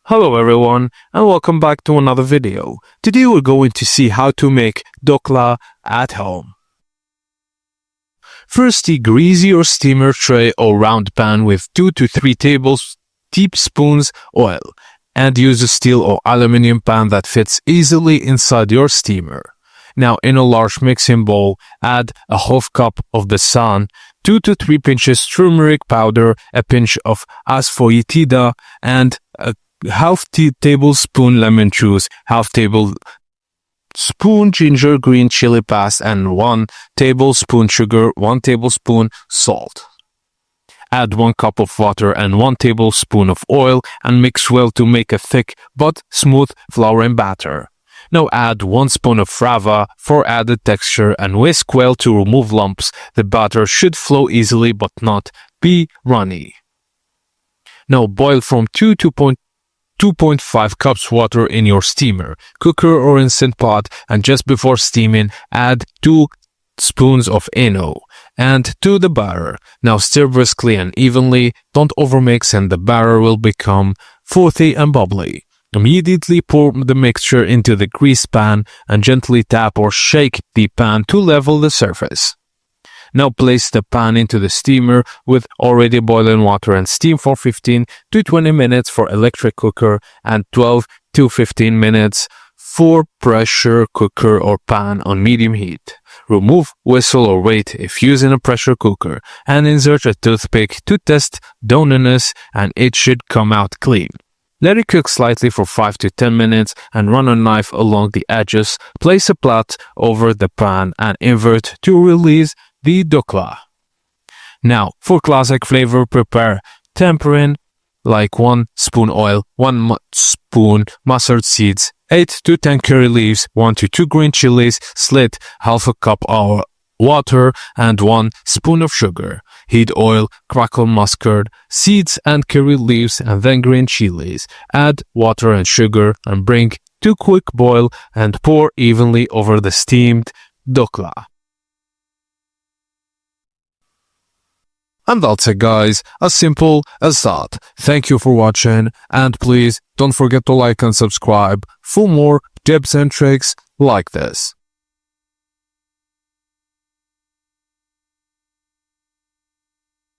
Hello everyone and welcome back to another video. Today we're going to see how to make dhokla at home. Firstly, grease your steamer tray or round pan with 2 to 3 tablespoons oil and use a steel or aluminum pan that fits easily inside your steamer. Now in a large mixing bowl, add a half cup of besan, 2 to 3 pinches turmeric powder, a pinch of asafoetida, and a half tablespoon lemon juice, half tablespoon ginger green chili paste, and 1 tablespoon sugar, 1 tablespoon salt. Add 1 cup of water and 1 tablespoon of oil and mix well to make a thick but smooth flouring batter. Now add 1 spoon of rava for added texture and whisk well to remove lumps. The batter should flow easily but not be runny. Now boil from 2.5 cups water in your steamer, cooker or instant pot, and just before steaming, add 2 spoons of eno and to the batter. Now stir briskly and evenly, don't overmix and the batter will become frothy and bubbly. Immediately pour the mixture into the greased pan and gently tap or shake the pan to level the surface. Now place the pan into the steamer with already boiling water and steam for 15 to 20 minutes for electric cooker and 12 to 15 minutes for pressure cooker or pan on medium heat. Remove whistle or weight if using a pressure cooker and insert a toothpick to test doneness and it should come out clean. Let it cook slightly for 5 to 10 minutes and run a knife along the edges. Place a plate over the pan and invert to release the dhokla. Now, for classic flavor, prepare tempering like 1 spoon oil, 1 spoon mustard seeds, 8 to 10 curry leaves, 1 to 2 green chilies, slit half a cup of water and 1 spoon of sugar. Heat oil, crackle mustard, seeds and curry leaves and then green chilies. Add water and sugar and bring to quick boil and pour evenly over the steamed dhokla. And that's it guys, as simple as that. Thank you for watching and please don't forget to like and subscribe for more tips and tricks like this.